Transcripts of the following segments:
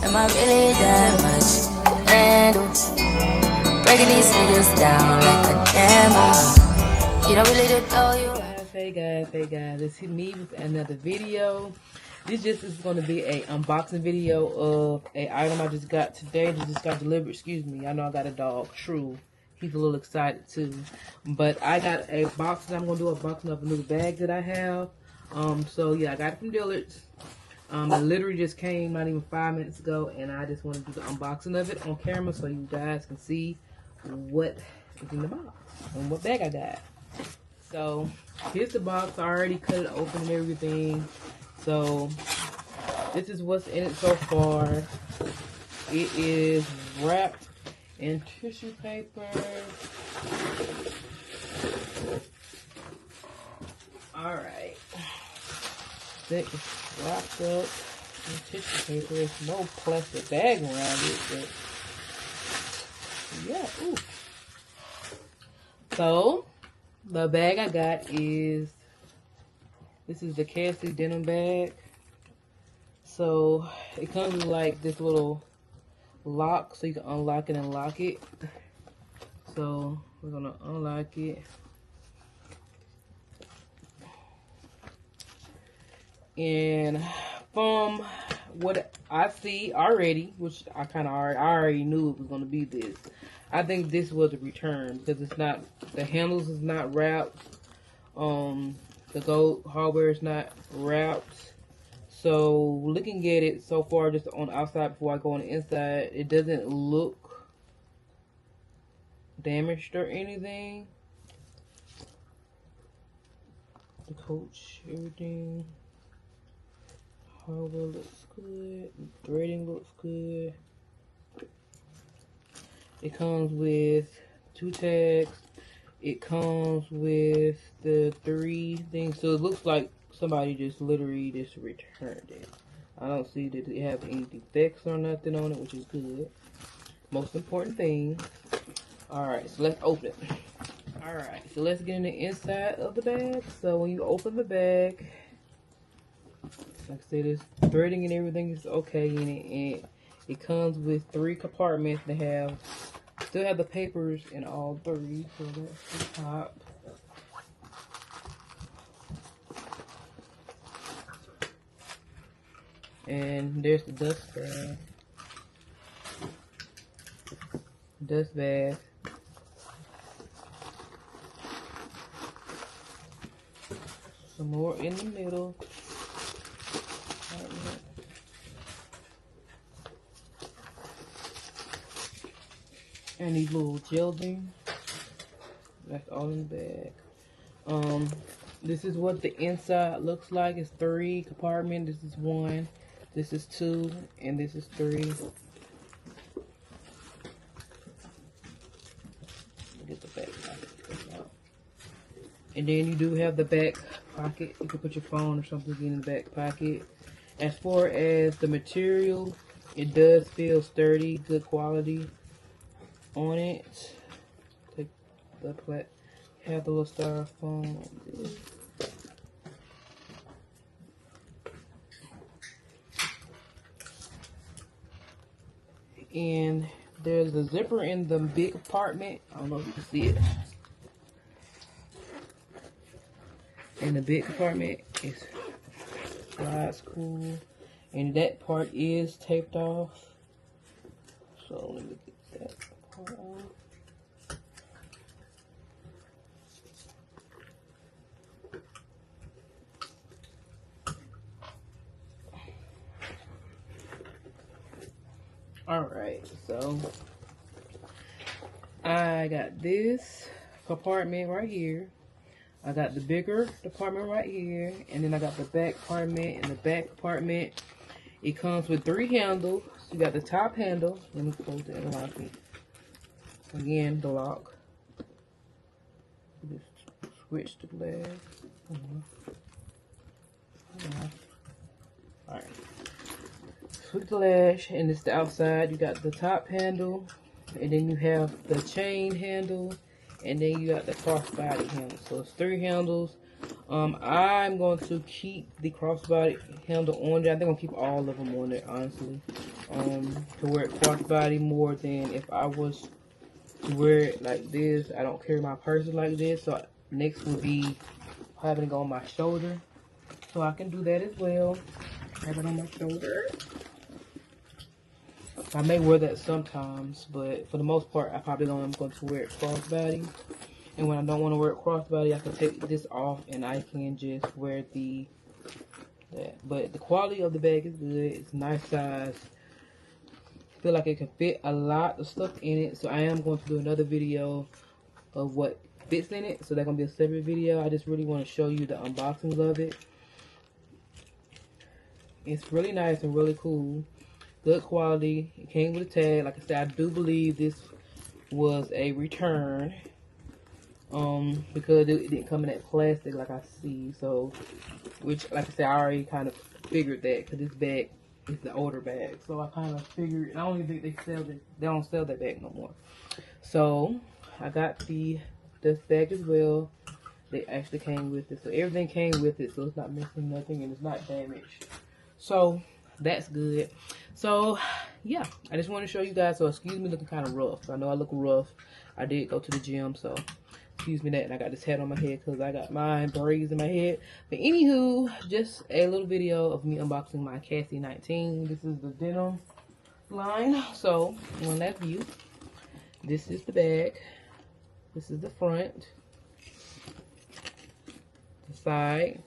Am I really that much to handle? Breaking these niggas down like a demo. You don't really know you. Hey guys, it's me with another video. This just is going to be a unboxing video of a item I just got today. This just got delivered. Excuse me. I know I got a dog. True. He's a little excited too. But I got a box and I'm going to do a boxing of a new bag that I have. So yeah, I got it from Dillard's. It literally just came not even 5 minutes ago, and I just want to do the unboxing of it on camera so you guys can see what is in the box and what bag I got. So here's the box. I already cut it open and everything. So this is what's in it so far. It is wrapped in tissue paper. Alright. It's wrapped up in tissue paper. There's no plastic bag around it, but yeah, ooh. So the bag I got is, this is the Cassie denim bag. So it comes with like this little lock so you can unlock it and lock it. So we're gonna unlock it. And from what I see already, which I already knew it was gonna be this. I think this was a return because it's not, the handles is not wrapped. The gold hardware is not wrapped. So looking at it so far, just on the outside before I go on the inside, it doesn't look damaged or anything. The coach, everything. Hardware looks good. Threading looks good. It comes with 2 tags. It comes with the 3 things. So it looks like somebody just literally just returned it. I don't see that it have any defects or nothing on it, which is good. Most important thing. Alright, so let's open it. Alright, so let's get in the inside of the bag. So when you open the bag, like I said, this threading and everything is okay in it, and it comes with 3 compartments. They have, still have the papers in all 3, so that's the top. And there's the dust bag. Dust bag. Some more in the middle. And these little gelding. That's all in the bag. This is what the inside looks like. It's 3 compartments. This is 1. This is 2. And this is 3. Get the back pocket out. And then you do have the back pocket. You can put your phone or something in the back pocket. As far as the material, it does feel sturdy, good quality on it. Take the have the little styrofoam. And there's a zipper in the big compartment. I don't know if you can see it. In the big compartment, it slides cool. And that part is taped off. So let me get that part off. Alright, so I got this compartment right here. I got the bigger compartment right here. And then I got the back compartment. And the back compartment, it comes with 3 handles. So you got the top handle. Let me close that and lock it. Again, the lock. Just switch the glass. Alright. Switch the lash, and it's the outside. You got the top handle, and then you have the chain handle, and then you got the crossbody handle. So it's 3 handles. I'm going to keep the crossbody handle on there. I think I'm going to keep all of them on there, honestly. To wear it crossbody more than if I was to wear it like this. I don't carry my purse like this. So next would be having it go on my shoulder. So I can do that as well. Have it on my shoulder. I may wear that sometimes, but for the most part, I'm going to wear it crossbody. And when I don't want to wear it crossbody, I can take this off and I can just wear that. But the quality of the bag is good. It's a nice size. I feel like it can fit a lot of stuff in it. So I am going to do another video of what fits in it. So that's going to be a separate video. I just really want to show you the unboxings of it. It's really nice and really cool. Good quality. It came with a tag. Like I said, I do believe this was a return. Because it didn't come in that plastic like I see. So, which, like I said, I already kind of figured that. Because this bag is the older bag. So I kind of figured, I don't even think they don't sell that bag no more. So, I got this bag as well. They actually came with it. So everything came with it. So it's not missing nothing and it's not damaged. So that's good. So yeah, I just want to show you guys. So excuse me looking kind of rough. I know I look rough. I did go to the gym, so excuse me that. And I got this hat on my head because I got my braids in my head. But anywho, just a little video of me unboxing my Cassie 19. This is the denim line. So one last view. This is the back. This is the front. The side.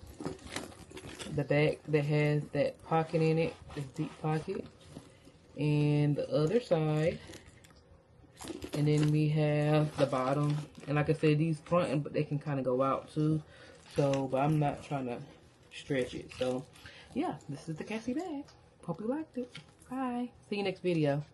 The back that has that pocket in it, this deep pocket, and the other side, and then we have the bottom. And like I said, these front, but they can kind of go out too. So, but I'm not trying to stretch it. So, yeah, this is the Cassie bag. Hope you liked it. Bye. See you next video.